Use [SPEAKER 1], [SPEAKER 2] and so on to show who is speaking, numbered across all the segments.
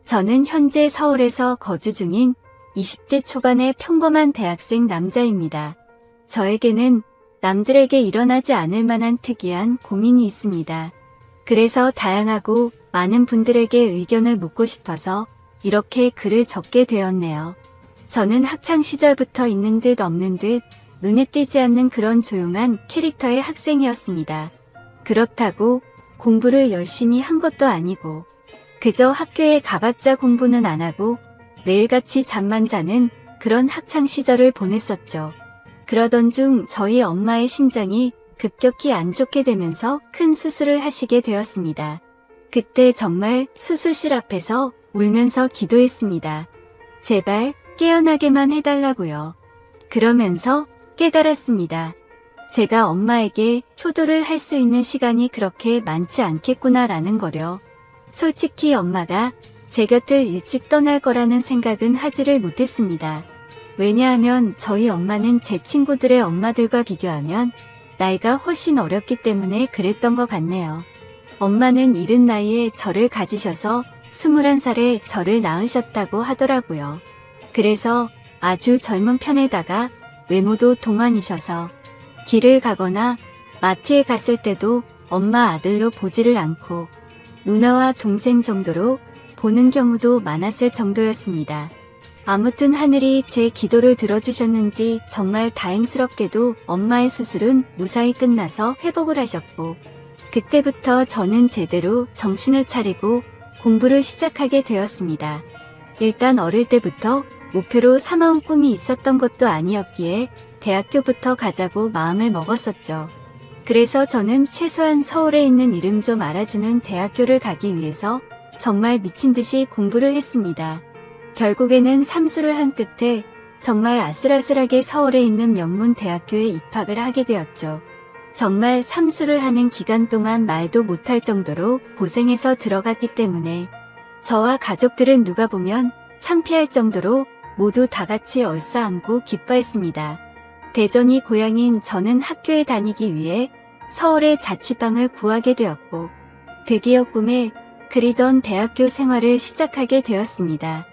[SPEAKER 1] 저는 현재 서울에서 거주 중인 20대 초반의 평범한 대학생 남자입니다. 저에게는 남들에게 일어나지 않을 만한 특이한 고민이 있습니다. 그래서 다양하고 많은 분들에게 의견을 묻고 싶어서 이렇게 글을 적게 되었네요. 저는 학창 시절부터 있는 듯 없는 듯 눈에 띄지 않는 그런 조용한 캐릭터의 학생이었습니다. 그렇다고 공부를 열심히 한 것도 아니고 그저 학교에 가봤자 공부는 안 하고 매일같이 잠만 자는 그런 학창 시절을 보냈었죠. 그러던 중 저희 엄마의 심장이 급격히 안 좋게 되면서 큰 수술을 하시게 되었습니다. 그때 정말 수술실 앞에서 울면서 기도했습니다. 제발 깨어나게만 해달라고요. 그러면서 깨달았습니다. 제가 엄마에게 효도를 할 수 있는 시간이 그렇게 많지 않겠구나라는 거려. 솔직히 엄마가 제 곁을 일찍 떠날 거라는 생각은 하지를 못했습니다. 왜냐하면 저희 엄마는 제 친구들의 엄마들과 비교하면 나이가 훨씬 어렸기 때문에 그랬던 것 같네요. 엄마는 이른 나이에 저를 가지셔서 21살에 저를 낳으셨다고 하더라고요. 그래서 아주 젊은 편에다가 외모도 동안이셔서 길을 가거나 마트에 갔을 때도 엄마 아들로 보지를 않고 누나와 동생 정도로 보는 경우도 많았을 정도였습니다. 아무튼 하늘이 제 기도를 들어주셨는지 정말 다행스럽게도 엄마의 수술은 무사히 끝나서 회복을 하셨고 그때부터 저는 제대로 정신을 차리고 공부를 시작하게 되었습니다. 일단 어릴 때부터 목표로 삼아온 꿈이 있었던 것도 아니었기에 대학교부터 가자고 마음을 먹었었죠. 그래서 저는 최소한 서울에 있는 이름 좀 알아주는 대학교를 가기 위해서 정말 미친 듯이 공부를 했습니다. 결국에는 삼수를 한 끝에 정말 아슬아슬하게 서울에 있는 명문 대학교에 입학을 하게 되었죠. 정말 삼수를 하는 기간 동안 말도 못할 정도로 고생해서 들어갔기 때문에 저와 가족들은 누가 보면 창피할 정도로 모두 다 같이 얼싸안고 기뻐했습니다. 대전이 고향인 저는 학교에 다니기 위해 서울의 자취방을 구하게 되었고 드디어 꿈에 그리던 대학교 생활을 시작하게 되었습니다.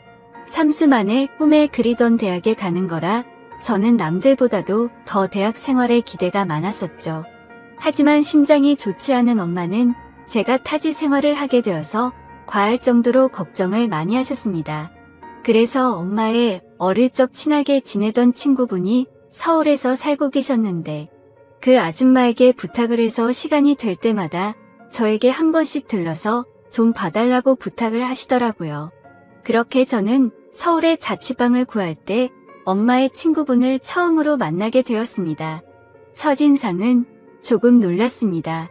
[SPEAKER 1] 삼수 만에 꿈에 그리던 대학에 가는 거라 저는 남들보다도 더 대학 생활에 기대가 많았었죠. 하지만 심장이 좋지 않은 엄마는 제가 타지 생활을 하게 되어서 과할 정도로 걱정을 많이 하셨습니다. 그래서 엄마의 어릴 적 친하게 지내던 친구분이 서울에서 살고 계셨는데 그 아줌마에게 부탁을 해서 시간이 될 때마다 저에게 한 번씩 들러서 좀 봐달라고 부탁을 하시더라고요. 그렇게 저는 서울에 자취방을 구할 때 엄마의 친구분을 처음으로 만나게 되었습니다. 첫인상은 조금 놀랐습니다.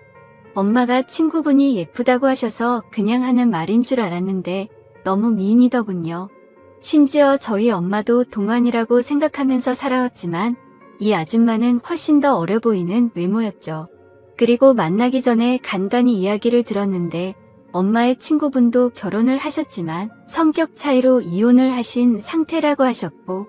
[SPEAKER 1] 엄마가 친구분이 예쁘다고 하셔서 그냥 하는 말인 줄 알았는데 너무 미인이더군요. 심지어 저희 엄마도 동안이라고 생각하면서 살아왔지만 이 아줌마는 훨씬 더 어려 보이는 외모였죠. 그리고 만나기 전에 간단히 이야기를 들었는데 엄마의 친구분도 결혼을 하셨지만 성격 차이로 이혼을 하신 상태라고 하셨고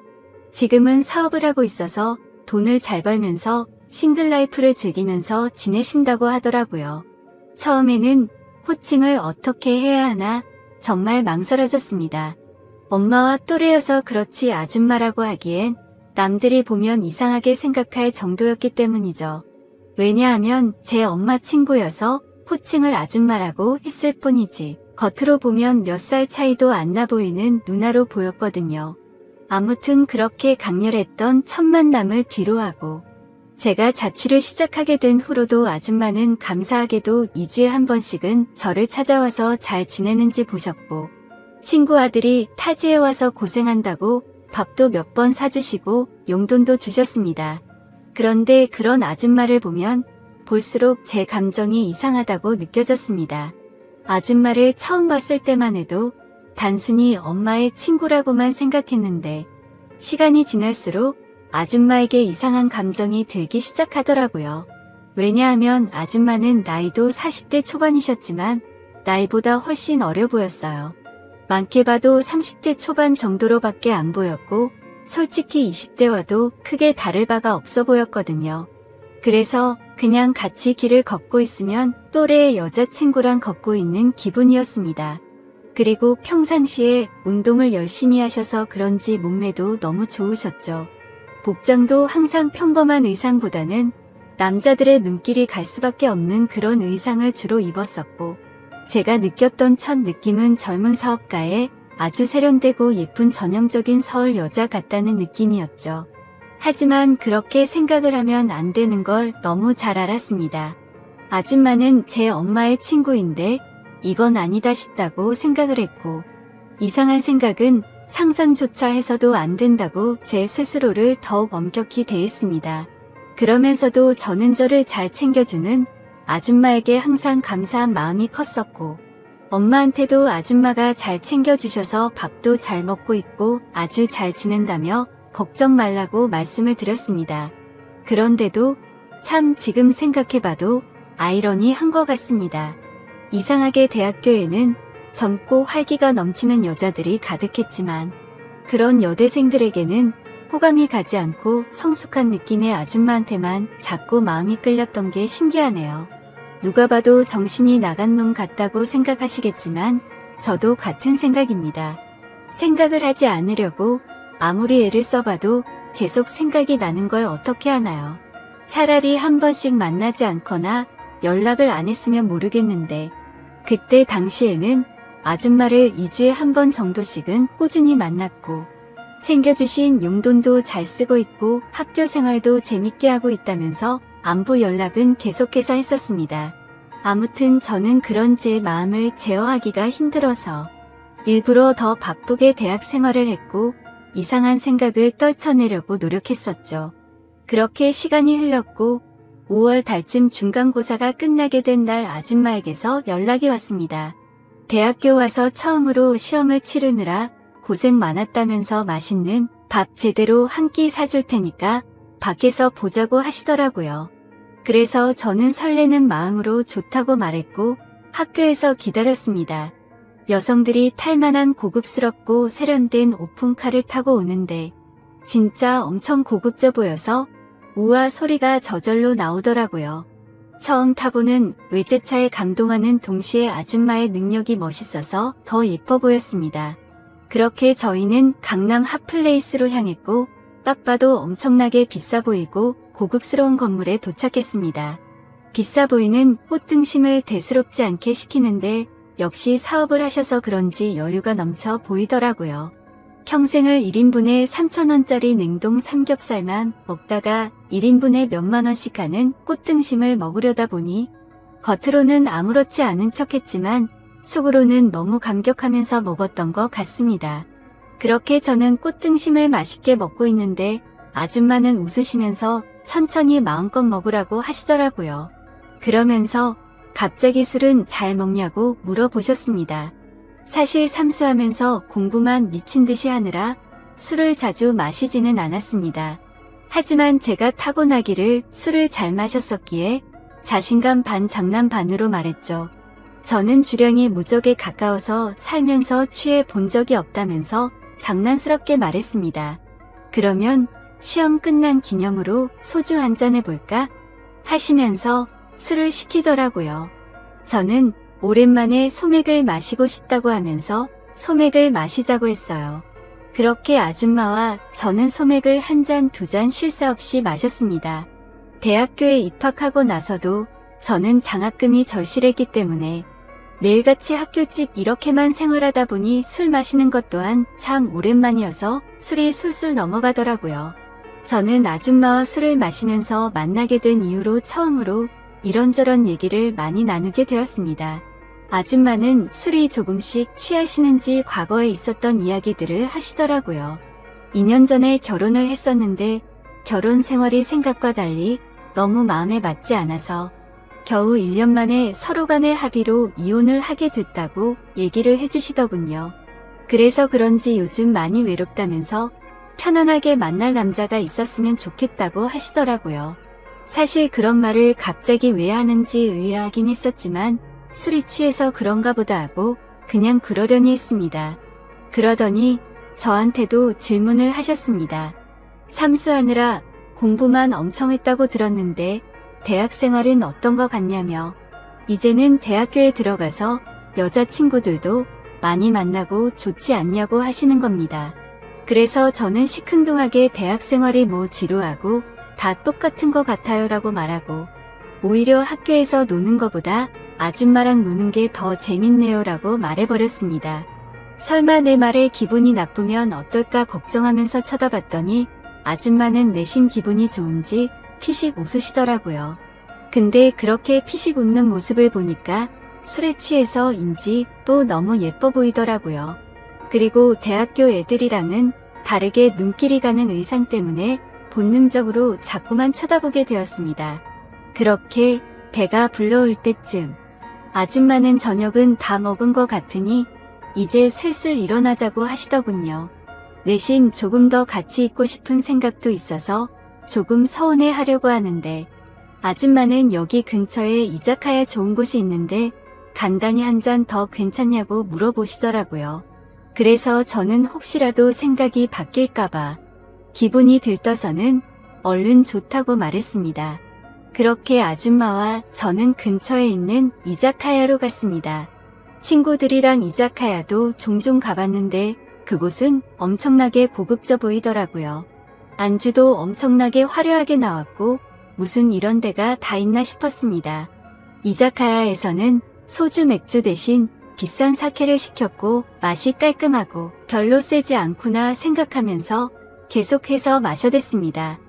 [SPEAKER 1] 지금은 사업을 하고 있어서 돈을 잘 벌면서 싱글 라이프를 즐기면서 지내신다고 하더라고요. 처음에는 호칭을 어떻게 해야 하나 정말 망설여졌습니다. 엄마와 또래여서 그렇지 아줌마라고 하기엔 남들이 보면 이상하게 생각할 정도였기 때문이죠. 왜냐하면 제 엄마 친구여서 호칭을 아줌마라고 했을 뿐이지 겉으로 보면 몇 살 차이도 안 나 보이는 누나로 보였거든요. 아무튼 그렇게 강렬했던 첫 만남을 뒤로하고 제가 자취를 시작하게 된 후로도 아줌마는 감사하게도 2주에 한 번씩은 저를 찾아와서 잘 지내는지 보셨고 친구 아들이 타지에 와서 고생한다고 밥도 몇 번 사주시고 용돈도 주셨습니다. 그런데 그런 아줌마를 보면 볼수록 제 감정이 이상하다고 느껴졌습니다. 아줌마를 처음 봤을 때만 해도 단순히 엄마의 친구라고만 생각했는데 시간이 지날수록 아줌마에게 이상한 감정이 들기 시작하더라고요. 왜냐하면 아줌마는 나이도 40대 초반이셨지만 나이보다 훨씬 어려 보였어요. 많게 봐도 30대 초반 정도로밖에 안 보였고 솔직히 20대와도 크게 다를 바가 없어 보였거든요. 그래서 그냥 같이 길을 걷고 있으면 또래의 여자친구랑 걷고 있는 기분이었습니다. 그리고 평상시에 운동을 열심히 하셔서 그런지 몸매도 너무 좋으셨죠. 복장도 항상 평범한 의상보다는 남자들의 눈길이 갈 수밖에 없는 그런 의상을 주로 입었었고, 제가 느꼈던 첫 느낌은 젊은 사업가의 아주 세련되고 예쁜 전형적인 서울 여자 같다는 느낌이었죠. 하지만 그렇게 생각을 하면 안 되는 걸 너무 잘 알았습니다. 아줌마는 제 엄마의 친구인데 이건 아니다 싶다고 생각을 했고, 이상한 생각은 상상조차 해서도 안 된다고 제 스스로를 더욱 엄격히 대했습니다. 그러면서도 저는 저를 잘 챙겨주는 아줌마에게 항상 감사한 마음이 컸었고, 엄마한테도 아줌마가 잘 챙겨주셔서 밥도 잘 먹고 있고 아주 잘 지낸다며 걱정 말라고 말씀을 드렸습니다. 그런데도 참 지금 생각해봐도 아이러니한 것 같습니다. 이상하게 대학교에는 젊고 활기가 넘치는 여자들이 가득했지만 그런 여대생들에게는 호감이 가지 않고 성숙한 느낌의 아줌마한테만 자꾸 마음이 끌렸던 게 신기하네요. 누가 봐도 정신이 나간 놈 같다고 생각하시겠지만 저도 같은 생각입니다. 생각을 하지 않으려고 아무리 애를 써봐도 계속 생각이 나는 걸 어떻게 하나요? 차라리 한 번씩 만나지 않거나 연락을 안 했으면 모르겠는데, 그때 당시에는 아줌마를 2주에 한 번 정도씩은 꾸준히 만났고 챙겨주신 용돈도 잘 쓰고 있고 학교 생활도 재밌게 하고 있다면서 안부 연락은 계속해서 했었습니다. 아무튼 저는 그런 제 마음을 제어하기가 힘들어서 일부러 더 바쁘게 대학 생활을 했고 이상한 생각을 떨쳐내려고 노력했었죠. 그렇게 시간이 흘렀고 5월 달쯤 중간고사가 끝나게 된 날 아줌마에게서 연락이 왔습니다. 대학교 와서 처음으로 시험을 치르느라 고생 많았다면서 맛있는 밥 제대로 한 끼 사줄 테니까 밖에서 보자고 하시더라고요. 그래서 저는 설레는 마음으로 좋다고 말했고 학교에서 기다렸습니다. 여성들이 탈만한 고급스럽고 세련된 오픈카를 타고 오는데 진짜 엄청 고급져 보여서 우와 소리가 저절로 나오더라고요. 처음 타보는 외제차에 감동하는 동시에 아줌마의 능력이 멋있어서 더 예뻐 보였습니다. 그렇게 저희는 강남 핫플레이스로 향했고 딱 봐도 엄청나게 비싸 보이고 고급스러운 건물에 도착했습니다. 비싸 보이는 꽃등심을 대수롭지 않게 시키는데 역시 사업을 하셔서 그런지 여유가 넘쳐 보이더라고요. 평생을 1인분에 3,000원짜리 냉동 삼겹살만 먹다가 1인분에 몇만 원씩 하는 꽃등심을 먹으려다 보니 겉으로는 아무렇지 않은 척했지만 속으로는 너무 감격하면서 먹었던 것 같습니다. 그렇게 저는 꽃등심을 맛있게 먹고 있는데 아줌마는 웃으시면서 천천히 마음껏 먹으라고 하시더라고요. 그러면서 갑자기 술은 잘 먹냐고 물어보셨습니다. 사실 삼수하면서 공부만 미친 듯이 하느라 술을 자주 마시지는 않았습니다. 하지만 제가 타고나기를 술을 잘 마셨었기에 자신감 반 장난 반으로 말했죠. 저는 주량이 무적에 가까워서 살면서 취해 본 적이 없다면서 장난스럽게 말했습니다. 그러면 시험 끝난 기념으로 소주 한잔 해볼까? 하시면서 술을 시키더라고요. 저는 오랜만에 소맥을 마시고 싶다고 하면서 소맥을 마시자고 했어요. 그렇게 아줌마와 저는 소맥을 한 잔 두 잔 쉴 새 없이 마셨습니다. 대학교에 입학하고 나서도 저는 장학금이 절실했기 때문에 매일같이 학교집 이렇게만 생활하다 보니 술 마시는 것 또한 참 오랜만이어서 술이 술술 넘어가더라고요. 저는 아줌마와 술을 마시면서 만나게 된 이후로 처음으로 이런저런 얘기를 많이 나누게 되었습니다. 아줌마는 술이 조금씩 취하시는지 과거에 있었던 이야기들을 하시더라고요. 2년 전에 결혼을 했었는데 결혼 생활이 생각과 달리 너무 마음에 맞지 않아서 겨우 1년 만에 서로 간의 합의로 이혼을 하게 됐다고 얘기를 해주시더군요. 그래서 그런지 요즘 많이 외롭다면서 편안하게 만날 남자가 있었으면 좋겠다고 하시더라고요. 사실 그런 말을 갑자기 왜 하는지 의아하긴 했었지만 술이 취해서 그런가 보다 하고 그냥 그러려니 했습니다. 그러더니 저한테도 질문을 하셨습니다. 삼수하느라 공부만 엄청 했다고 들었는데 대학 생활은 어떤 것 같냐며, 이제는 대학교에 들어가서 여자친구들도 많이 만나고 좋지 않냐고 하시는 겁니다. 그래서 저는 시큰둥하게 대학 생활이 뭐 지루하고 다 똑같은 것 같아요 라고 말하고, 오히려 학교에서 노는 것보다 아줌마랑 노는 게 더 재밌네요 라고 말해버렸습니다. 설마 내 말에 기분이 나쁘면 어떨까 걱정하면서 쳐다봤더니 아줌마는 내심 기분이 좋은지 피식 웃으시더라고요. 근데 그렇게 피식 웃는 모습을 보니까 술에 취해서인지 또 너무 예뻐 보이더라고요. 그리고 대학교 애들이랑은 다르게 눈길이 가는 의상 때문에 본능적으로 자꾸만 쳐다보게 되었습니다. 그렇게 배가 불러올 때쯤 아줌마는 저녁은 다 먹은 것 같으니 이제 슬슬 일어나자고 하시더군요. 내심 조금 더 같이 있고 싶은 생각도 있어서 조금 서운해 하려고 하는데, 아줌마는 여기 근처에 이자카야 좋은 곳이 있는데 간단히 한 잔 더 괜찮냐고 물어보시더라고요. 그래서 저는 혹시라도 생각이 바뀔까봐 기분이 들떠서는 얼른 좋다고 말했습니다. 그렇게 아줌마와 저는 근처에 있는 이자카야로 갔습니다. 친구들이랑 이자카야도 종종 가봤는데 그곳은 엄청나게 고급져 보이더라고요. 안주도 엄청나게 화려하게 나왔고 무슨 이런 데가 다 있나 싶었습니다. 이자카야에서는 소주 맥주 대신 비싼 사케를 시켰고 맛이 깔끔하고 별로 세지 않구나 생각하면서 계속해서 마셔댔습니다.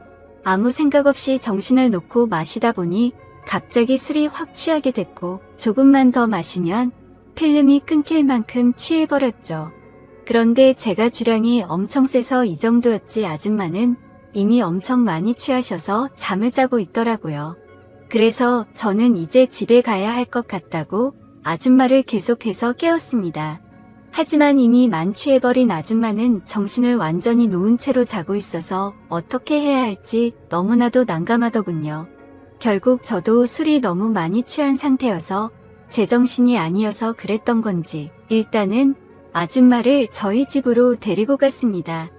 [SPEAKER 1] 아무 생각 없이 정신을 놓고 마시다 보니 갑자기 술이 확 취하게 됐고, 조금만 더 마시면 필름이 끊길 만큼 취해버렸죠. 그런데 제가 주량이 엄청 세서 이 정도였지 아줌마는 이미 엄청 많이 취하셔서 잠을 자고 있더라고요. 그래서 저는 이제 집에 가야 할 것 같다고 아줌마를 계속해서 깨웠습니다. 하지만 이미 만취해버린 아줌마는 정신을 완전히 놓은 채로 자고 있어서 어떻게 해야 할지 너무나도 난감하더군요. 결국 저도 술이 너무 많이 취한 상태여서 제정신이 아니어서 그랬던 건지 일단은 아줌마를 저희 집으로 데리고 갔습니다.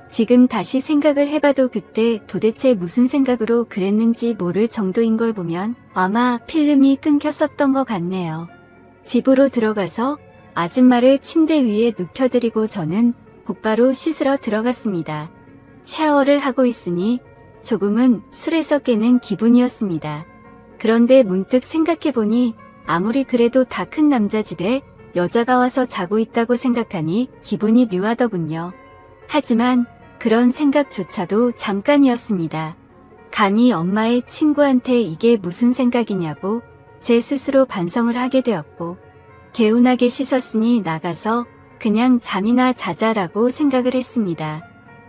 [SPEAKER 1] 지금 다시 생각을 해봐도 그때 도대체 무슨 생각으로 그랬는지 모를 정도인 걸 보면 아마 필름이 끊겼었던 것 같네요. 집으로 들어가서 아줌마를 침대 위에 눕혀드리고 저는 곧바로 씻으러 들어갔습니다. 샤워를 하고 있으니 조금은 술에서 깨는 기분이었습니다. 그런데 문득 생각해보니 아무리 그래도 다 큰 남자 집에 여자가 와서 자고 있다고 생각하니 기분이 묘하더군요. 하지만 그런 생각조차도 잠깐이었습니다. 감히 엄마의 친구한테 이게 무슨 생각이냐고 제 스스로 반성을 하게 되었고, 개운하게 씻었으니 나가서 그냥 잠이나 자자라고 생각을 했습니다.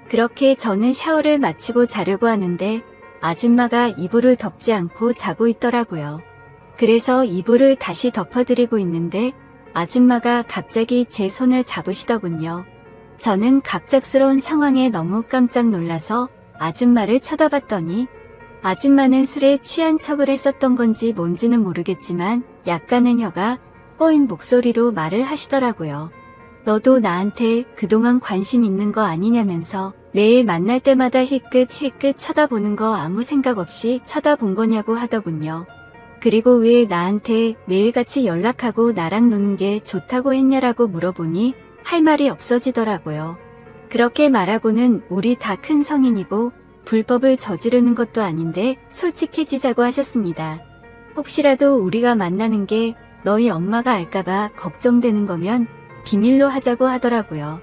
[SPEAKER 1] 그렇게 저는 샤워를 마치고 자려고 하는데 아줌마가 이불을 덮지 않고 자고 있더라고요. 그래서 이불을 다시 덮어드리고 있는데 아줌마가 갑자기 제 손을 잡으시더군요. 저는 갑작스러운 상황에 너무 깜짝 놀라서 아줌마를 쳐다봤더니 아줌마는 술에 취한 척을 했었던 건지 뭔지는 모르겠지만 약간은 혀가 꼬인 목소리로 말을 하시더라고요. 너도 나한테 그동안 관심 있는 거 아니냐면서 매일 만날 때마다 힐끗힐끗 쳐다보는 거 아무 생각 없이 쳐다본 거냐고 하더군요. 그리고 왜 나한테 매일같이 연락하고 나랑 노는 게 좋다고 했냐라고 물어보니 할 말이 없어지더라고요. 그렇게 말하고는 우리 다 큰 성인이고 불법을 저지르는 것도 아닌데 솔직해지자고 하셨습니다. 혹시라도 우리가 만나는 게 너희 엄마가 알까봐 걱정되는 거면 비밀로 하자고 하더라고요.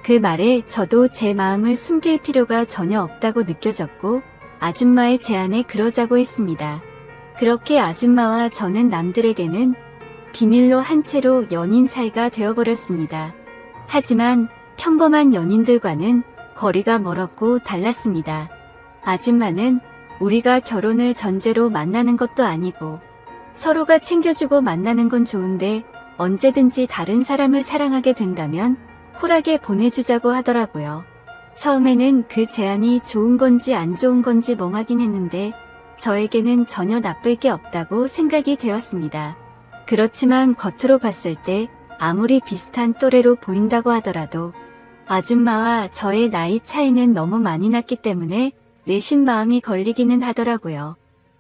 [SPEAKER 1] 그 말에 저도 제 마음을 숨길 필요가 전혀 없다고 느껴졌고 아줌마의 제안에 그러자고 했습니다. 그렇게 아줌마와 저는 남들에게는 비밀로 한 채로 연인 사이가 되어버렸습니다. 하지만 평범한 연인들과는 거리가 멀었고 달랐습니다. 아줌마는 우리가 결혼을 전제로 만나는 것도 아니고 서로가 챙겨주고 만나는 건 좋은데 언제든지 다른 사람을 사랑하게 된다면 쿨하게 보내주자고 하더라고요. 처음에는 그 제안이 좋은 건지 안 좋은 건지 멍하긴 했는데 저에게는 전혀 나쁠 게 없다고 생각이 되었습니다. 그렇지만 겉으로 봤을 때 아무리 비슷한 또래로 보인다고 하더라도 아줌마와 저의 나이 차이는 너무 많이 났기 때문에 내심 마음이 걸리기는 하더라고요.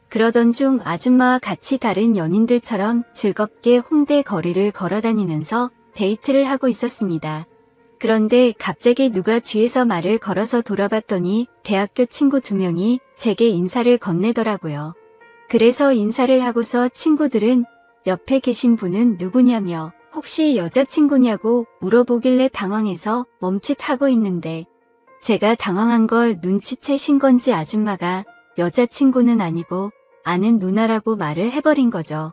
[SPEAKER 1] 그러던 중 아줌마와 같이 다른 연인들처럼 즐겁게 홍대 거리를 걸어다니면서 데이트를 하고 있었습니다. 그런데 갑자기 누가 뒤에서 말을 걸어서 돌아봤더니 대학교 친구 2명이 제게 인사를 건네더라고요. 그래서 인사를 하고서 친구들은 옆에 계신 분은 누구냐며 혹시 여자친구냐고 물어보길래 당황해서 멈칫하고 있는데 제가 당황한 걸 눈치채신 건지 아줌마가 여자친구는 아니고 아는 누나라고 말을 해버린 거죠.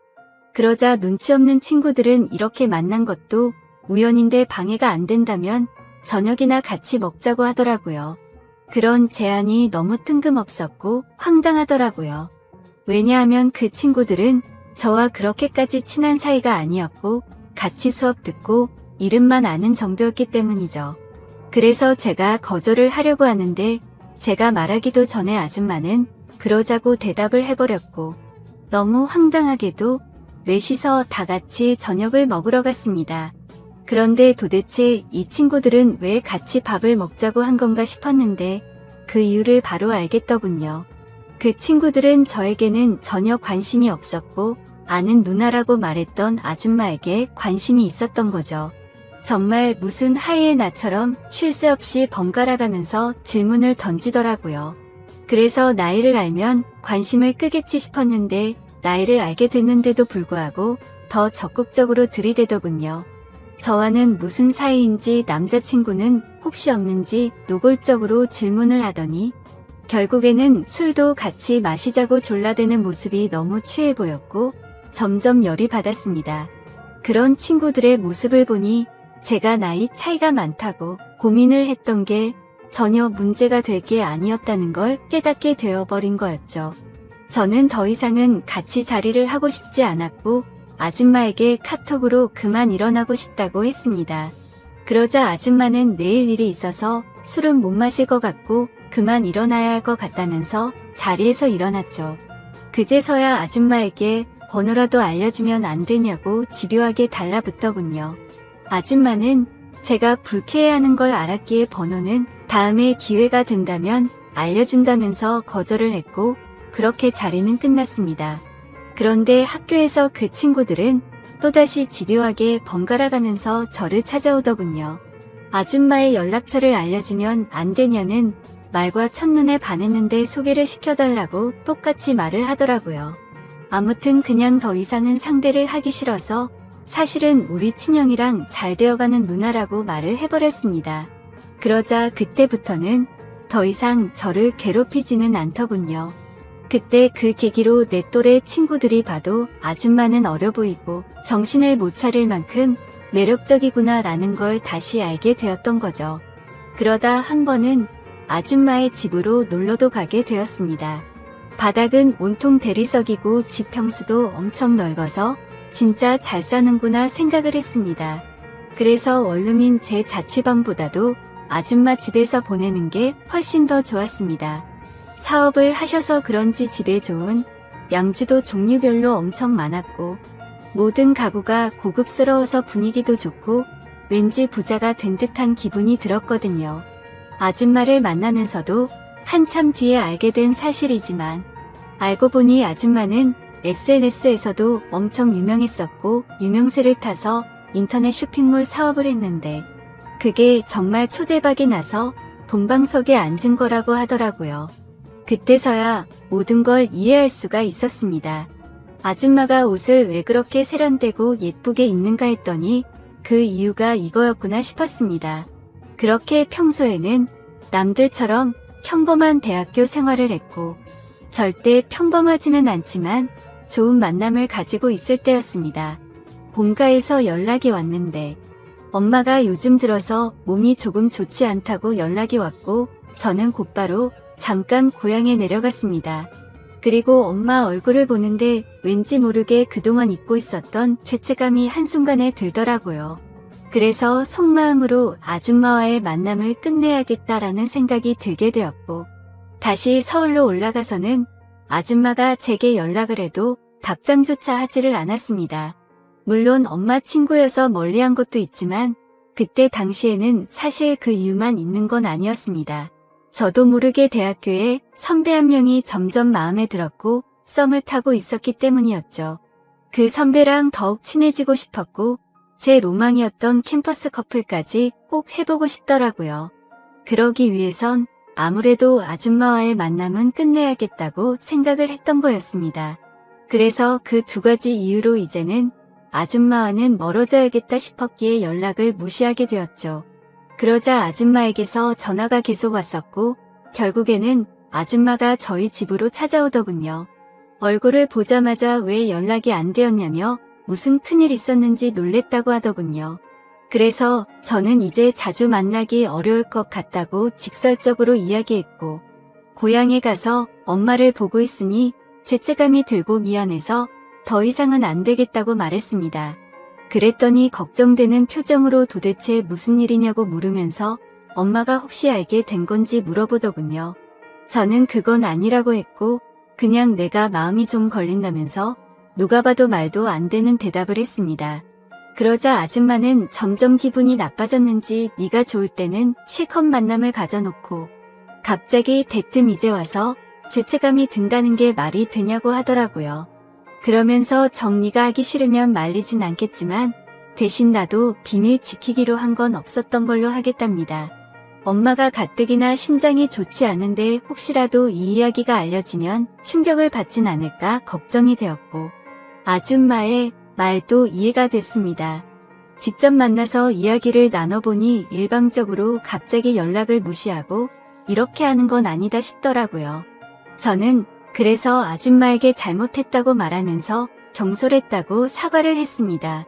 [SPEAKER 1] 그러자 눈치 없는 친구들은 이렇게 만난 것도 우연인데 방해가 안 된다면 저녁이나 같이 먹자고 하더라고요. 그런 제안이 너무 뜬금없었고 황당하더라고요. 왜냐하면 그 친구들은 저와 그렇게까지 친한 사이가 아니었고 같이 수업 듣고 이름만 아는 정도였기 때문이죠. 그래서 제가 거절을 하려고 하는데 제가 말하기도 전에 아줌마는 그러자고 대답을 해버렸고 너무 황당하게도 넷이서 다 같이 저녁을 먹으러 갔습니다. 그런데 도대체 이 친구들은 왜 같이 밥을 먹자고 한 건가 싶었는데 그 이유를 바로 알겠더군요. 그 친구들은 저에게는 전혀 관심이 없었고 아는 누나라고 말했던 아줌마에게 관심이 있었던 거죠. 정말 무슨 하이에나처럼 쉴 새 없이 번갈아가면서 질문을 던지더라고요. 그래서 나이를 알면 관심을 끄겠지 싶었는데 나이를 알게 됐는데도 불구하고 더 적극적으로 들이대더군요. 저와는 무슨 사이인지 남자친구는 혹시 없는지 노골적으로 질문을 하더니 결국에는 술도 같이 마시자고 졸라대는 모습이 너무 취해 보였고 점점 열이 받았습니다. 그런 친구들의 모습을 보니 제가 나이 차이가 많다고 고민을 했던 게 전혀 문제가 될 게 아니었다는 걸 깨닫게 되어버린 거였죠. 저는 더 이상은 같이 자리를 하고 싶지 않았고 아줌마에게 카톡으로 그만 일어나고 싶다고 했습니다. 그러자 아줌마는 내일 일이 있어서 술은 못 마실 것 같고 그만 일어나야 할 것 같다면서 자리에서 일어났죠. 그제서야 아줌마에게 번호라도 알려주면 안 되냐고 집요하게 달라붙더군요. 아줌마는 제가 불쾌해하는 걸 알았기에 번호는 다음에 기회가 된다면 알려준다면서 거절을 했고 그렇게 자리는 끝났습니다. 그런데 학교에서 그 친구들은 또다시 집요하게 번갈아가면서 저를 찾아오더군요. 아줌마의 연락처를 알려주면 안 되냐는 말과 첫눈에 반했는데 소개를 시켜달라고 똑같이 말을 하더라고요. 아무튼 그냥 더 이상은 상대를 하기 싫어서 사실은 우리 친형이랑 잘 되어가는 누나라고 말을 해버렸습니다. 그러자 그때부터는 더 이상 저를 괴롭히지는 않더군요. 그때 그 계기로 내 또래 친구들이 봐도 아줌마는 어려 보이고 정신을 못 차릴 만큼 매력적이구나 라는 걸 다시 알게 되었던 거죠. 그러다 한 번은 아줌마의 집으로 놀러도 가게 되었습니다. 바닥은 온통 대리석이고 집 평수도 엄청 넓어서 진짜 잘 사는구나 생각을 했습니다. 그래서 원룸인 제 자취방보다도 아줌마 집에서 보내는 게 훨씬 더 좋았습니다. 사업을 하셔서 그런지 집에 좋은 양주도 종류별로 엄청 많았고 모든 가구가 고급스러워서 분위기도 좋고 왠지 부자가 된 듯한 기분이 들었거든요. 아줌마를 만나면서도 한참 뒤에 알게 된 사실이지만 알고 보니 아줌마는 SNS에서도 엄청 유명했었고 유명세를 타서 인터넷 쇼핑몰 사업을 했는데 그게 정말 초대박이 나서 동방석에 앉은 거라고 하더라고요. 그때서야 모든 걸 이해할 수가 있었습니다. 아줌마가 옷을 왜 그렇게 세련되고 예쁘게 입는가 했더니 그 이유가 이거였구나 싶었습니다. 그렇게 평소에는 남들처럼 평범한 대학교 생활을 했고 절대 평범하지는 않지만 좋은 만남을 가지고 있을 때였습니다. 본가에서 연락이 왔는데 엄마가 요즘 들어서 몸이 조금 좋지 않다고 연락이 왔고 저는 곧바로 잠깐 고향에 내려갔습니다. 그리고 엄마 얼굴을 보는데 왠지 모르게 그동안 잊고 있었던 죄책감이 한순간에 들더라고요. 그래서 속마음으로 아줌마와의 만남을 끝내야겠다라는 생각이 들게 되었고 다시 서울로 올라가서는 아줌마가 제게 연락을 해도 답장조차 하지를 않았습니다. 물론 엄마 친구여서 멀리한 것도 있지만 그때 당시에는 사실 그 이유만 있는 건 아니었습니다. 저도 모르게 대학교에 선배 한 명이 점점 마음에 들었고 썸을 타고 있었기 때문이었죠. 그 선배랑 더욱 친해지고 싶었고 제 로망이었던 캠퍼스 커플까지 꼭 해보고 싶더라고요. 그러기 위해선 아무래도 아줌마와의 만남은 끝내야겠다고 생각을 했던 거였습니다. 그래서 그 두 가지 이유로 이제는 아줌마와는 멀어져야겠다 싶었기에 연락을 무시하게 되었죠. 그러자 아줌마에게서 전화가 계속 왔었고 결국에는 아줌마가 저희 집으로 찾아오더군요. 얼굴을 보자마자 왜 연락이 안 되었냐며 무슨 큰일 있었는지 놀랬다고 하더군요. 그래서 저는 이제 자주 만나기 어려울 것 같다고 직설적으로 이야기했고 고향에 가서 엄마를 보고 있으니 죄책감이 들고 미안해서 더 이상은 안 되겠다고 말했습니다. 그랬더니 걱정되는 표정으로 도대체 무슨 일이냐고 물으면서 엄마가 혹시 알게 된 건지 물어보더군요. 저는 그건 아니라고 했고 그냥 내가 마음이 좀 걸린다면서 누가 봐도 말도 안 되는 대답을 했습니다. 그러자 아줌마는 점점 기분이 나빠졌는지 네가 좋을 때는 실컷 만남을 가져놓고 갑자기 대뜸 이제 와서 죄책감이 든다는 게 말이 되냐고 하더라고요. 그러면서 정리가 하기 싫으면 말리진 않겠지만 대신 나도 비밀 지키기로 한 건 없었던 걸로 하겠답니다. 엄마가 가뜩이나 심장이 좋지 않은데 혹시라도 이 이야기가 알려지면 충격을 받진 않을까 걱정이 되었고 아줌마의 말도 이해가 됐습니다. 직접 만나서 이야기를 나눠보니 일방적으로 갑자기 연락을 무시하고 이렇게 하는 건 아니다 싶더라고요. 저는 그래서 아줌마에게 잘못했다고 말하면서 경솔했다고 사과를 했습니다.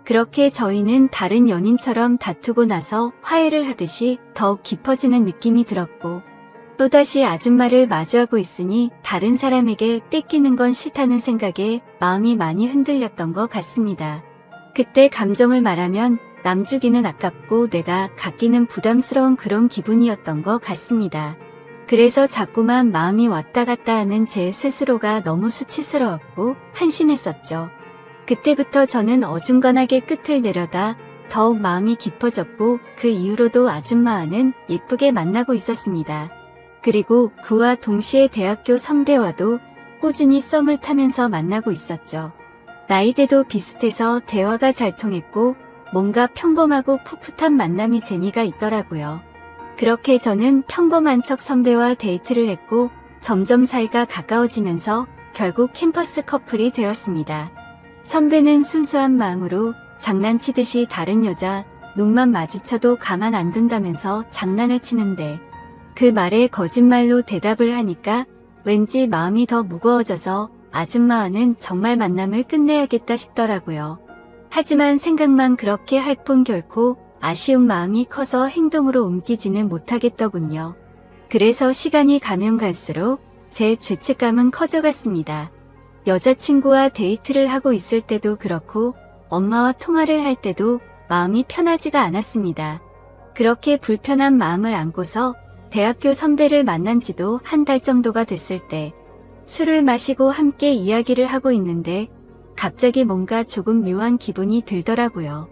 [SPEAKER 1] 그렇게 저희는 다른 연인처럼 다투고 나서 화해를 하듯이 더욱 깊어지는 느낌이 들었고 또다시 아줌마를 마주하고 있으니 다른 사람에게 뺏기는 건 싫다는 생각에 마음이 많이 흔들렸던 것 같습니다. 그때 감정을 말하면 남 주기는 아깝고 내가 갖기는 부담스러운 그런 기분이었던 것 같습니다. 그래서 자꾸만 마음이 왔다 갔다 하는 제 스스로가 너무 수치스러웠고 한심했었죠. 그때부터 저는 어중간하게 끝을 내려다 더욱 마음이 깊어졌고 그 이후로도 아줌마와는 예쁘게 만나고 있었습니다. 그리고 그와 동시에 대학교 선배와도 꾸준히 썸을 타면서 만나고 있었죠. 나이대도 비슷해서 대화가 잘 통했고 뭔가 평범하고 풋풋한 만남이 재미가 있더라고요. 그렇게 저는 평범한 척 선배와 데이트를 했고 점점 사이가 가까워지면서 결국 캠퍼스 커플이 되었습니다. 선배는 순수한 마음으로 장난치듯이 다른 여자 눈만 마주쳐도 가만 안 둔다면서 장난을 치는데 그 말에 거짓말로 대답을 하니까 왠지 마음이 더 무거워져서 아줌마와는 정말 만남을 끝내야겠다 싶더라고요. 하지만 생각만 그렇게 할 뿐 결코 아쉬운 마음이 커서 행동으로 옮기지는 못하겠더군요. 그래서 시간이 가면 갈수록 제 죄책감은 커져갔습니다. 여자친구와 데이트를 하고 있을 때도 그렇고 엄마와 통화를 할 때도 마음이 편하지가 않았습니다. 그렇게 불편한 마음을 안고서 대학교 선배를 만난 지도 한 달 정도가 됐을 때 술을 마시고 함께 이야기를 하고 있는데 갑자기 뭔가 조금 묘한 기분이 들더라고요.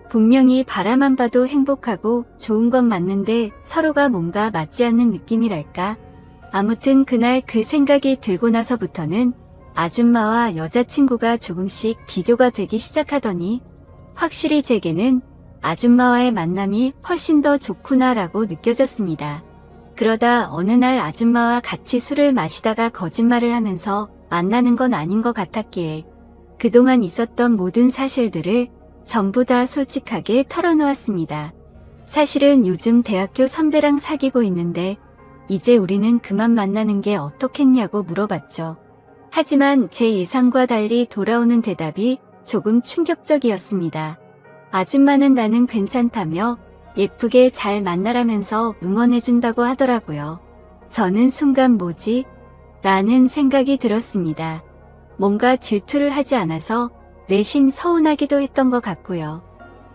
[SPEAKER 1] 분명히 바라만 봐도 행복하고 좋은 건 맞는데 서로가 뭔가 맞지 않는 느낌이랄까? 아무튼 그날 그 생각이 들고 나서부터는 아줌마와 여자친구가 조금씩 비교가 되기 시작하더니 확실히 제게는 아줌마와의 만남이 훨씬 더 좋구나라고 느껴졌습니다. 그러다 어느 날 아줌마와 같이 술을 마시다가 거짓말을 하면서 만나는 건 아닌 것 같았기에 그동안 있었던 모든 사실들을 전부 다 솔직하게 털어놓았습니다. 사실은 요즘 대학교 선배랑 사귀고 있는데 이제 우리는 그만 만나는 게 어떻겠냐고 물어봤죠. 하지만 제 예상과 달리 돌아오는 대답이 조금 충격적이었습니다. 아줌마는 나는 괜찮다며 예쁘게 잘 만나라면서 응원해준다고 하더라고요. 저는 순간 뭐지? 라는 생각이 들었습니다. 뭔가 질투를 하지 않아서 내심 서운하기도 했던 것 같고요.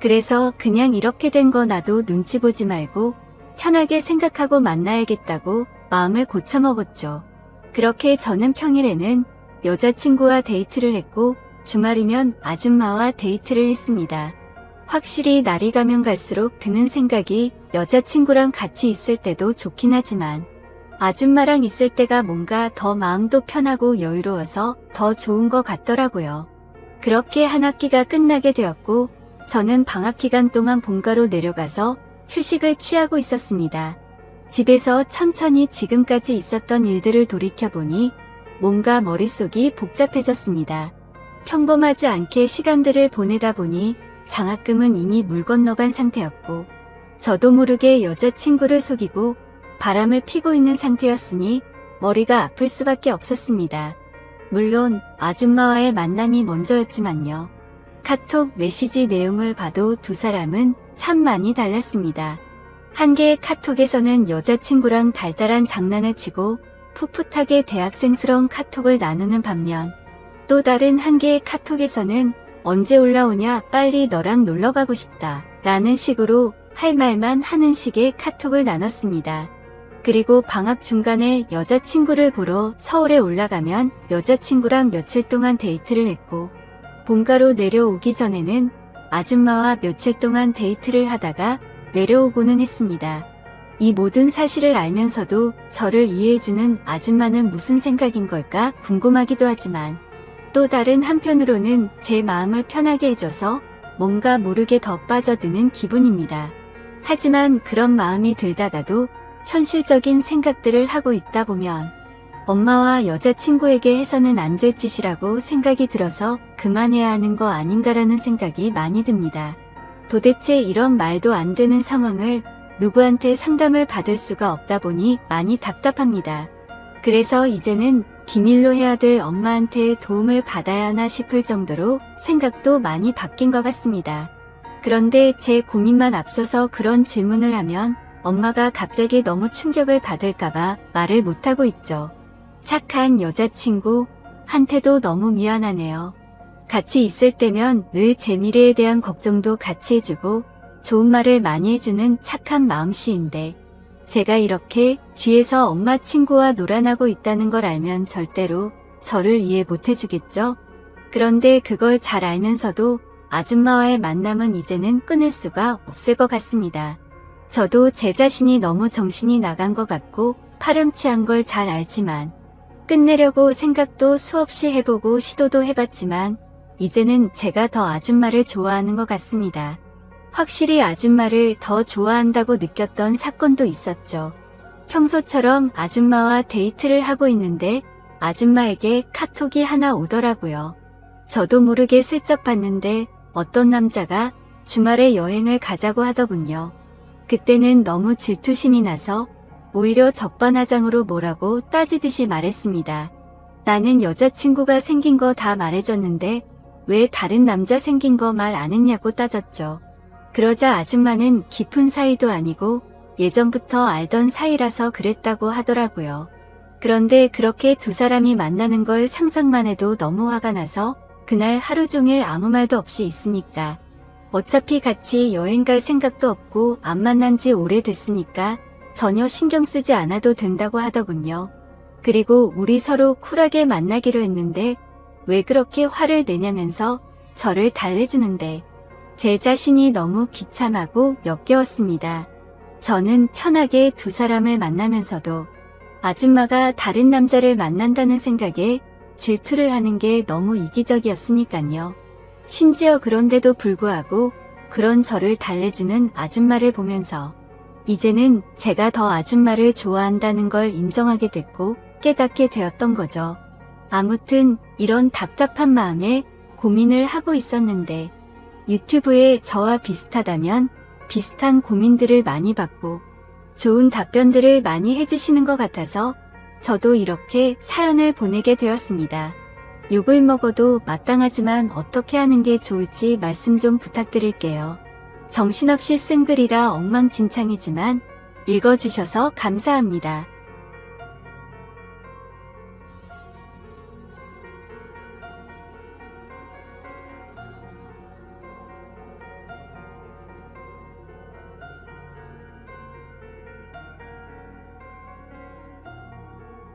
[SPEAKER 1] 그래서 그냥 이렇게 된 거 나도 눈치 보지 말고 편하게 생각하고 만나야겠다고 마음을 고쳐먹었죠. 그렇게 저는 평일에는 여자친구와 데이트를 했고 주말이면 아줌마와 데이트를 했습니다. 확실히 날이 가면 갈수록 드는 생각이 여자친구랑 같이 있을 때도 좋긴 하지만 아줌마랑 있을 때가 뭔가 더 마음도 편하고 여유로워서 더 좋은 것 같더라고요. 그렇게 한 학기가 끝나게 되었고 저는 방학 기간 동안 본가로 내려가서 휴식을 취하고 있었습니다. 집에서 천천히 지금까지 있었던 일들을 돌이켜보니 뭔가 머릿속이 복잡해졌습니다. 평범하지 않게 시간들을 보내다 보니 장학금은 이미 물 건너간 상태였고 저도 모르게 여자친구를 속이고 바람을 피고 있는 상태였으니 머리가 아플 수밖에 없었습니다. 물론 아줌마와의 만남이 먼저였지만요. 카톡 메시지 내용을 봐도 두 사람은 참 많이 달랐습니다. 한 개의 카톡에서는 여자친구랑 달달한 장난을 치고 풋풋하게 대학생스러운 카톡을 나누는 반면 또 다른 한 개의 카톡에서는 언제 올라오냐 빨리 너랑 놀러가고 싶다 라는 식으로 할 말만 하는 식의 카톡을 나눴습니다. 그리고 방학 중간에 여자친구를 보러 서울에 올라가면 여자친구랑 며칠 동안 데이트를 했고 본가로 내려오기 전에는 아줌마와 며칠 동안 데이트를 하다가 내려오고는 했습니다. 이 모든 사실을 알면서도 저를 이해해주는 아줌마는 무슨 생각인 걸까 궁금하기도 하지만 또 다른 한편으로는 제 마음을 편하게 해줘서 뭔가 모르게 더 빠져드는 기분입니다. 하지만 그런 마음이 들다가도 현실적인 생각들을 하고 있다 보면 엄마와 여자친구에게 해서는 안 될 짓이라고 생각이 들어서 그만해야 하는 거 아닌가라는 생각이 많이 듭니다. 도대체 이런 말도 안 되는 상황을 누구한테 상담을 받을 수가 없다 보니 많이 답답합니다. 그래서 이제는 비밀로 해야 될 엄마한테 도움을 받아야 하나 싶을 정도로 생각도 많이 바뀐 것 같습니다. 그런데 제 고민만 앞서서 그런 질문을 하면 엄마가 갑자기 너무 충격을 받을까봐 말을 못하고 있죠. 착한 여자친구한테도 너무 미안하네요. 같이 있을 때면 늘 제 미래에 대한 걱정도 같이 해주고 좋은 말을 많이 해주는 착한 마음씨인데 제가 이렇게 뒤에서 엄마 친구와 놀아나고 있다는 걸 알면 절대로 저를 이해 못해주겠죠? 그런데 그걸 잘 알면서도 아줌마와의 만남은 이제는 끊을 수가 없을 것 같습니다. 저도 제 자신이 너무 정신이 나간 것 같고 파렴치한 걸 잘 알지만 끝내려고 생각도 수없이 해보고 시도도 해봤지만 이제는 제가 더 아줌마를 좋아하는 것 같습니다. 확실히 아줌마를 더 좋아한다고 느꼈던 사건도 있었죠. 평소처럼 아줌마와 데이트를 하고 있는데 아줌마에게 카톡이 하나 오더라고요. 저도 모르게 슬쩍 봤는데 어떤 남자가 주말에 여행을 가자고 하더군요. 그때는 너무 질투심이 나서 오히려 적반하장으로 뭐라고 따지듯이 말했습니다. 나는 여자친구가 생긴 거 다 말해줬는데 왜 다른 남자 생긴 거 말 안 했냐고 따졌죠. 그러자 아줌마는 깊은 사이도 아니고 예전부터 알던 사이라서 그랬다고 하더라고요. 그런데 그렇게 두 사람이 만나는 걸 상상만 해도 너무 화가 나서 그날 하루 종일 아무 말도 없이 있으니까 어차피 같이 여행 갈 생각도 없고 안 만난 지 오래됐으니까 전혀 신경 쓰지 않아도 된다고 하더군요. 그리고 우리 서로 쿨하게 만나기로 했는데 왜 그렇게 화를 내냐면서 저를 달래주는데 제 자신이 너무 비참하고 역겨웠습니다. 저는 편하게 두 사람을 만나면서도 아줌마가 다른 남자를 만난다는 생각에 질투를 하는 게 너무 이기적이었으니까요. 심지어 그런데도 불구하고 그런 저를 달래주는 아줌마를 보면서 이제는 제가 더 아줌마를 좋아한다는 걸 인정하게 됐고 깨닫게 되었던 거죠. 아무튼 이런 답답한 마음에 고민을 하고 있었는데 유튜브에 저와 비슷하다면 비슷한 고민들을 많이 받고 좋은 답변들을 많이 해주시는 것 같아서 저도 이렇게 사연을 보내게 되었습니다. 욕을 먹어도 마땅하지만 어떻게 하는 게 좋을지 말씀 좀 부탁드릴게요. 정신없이 쓴 글이라 엉망진창이지만 읽어주셔서 감사합니다.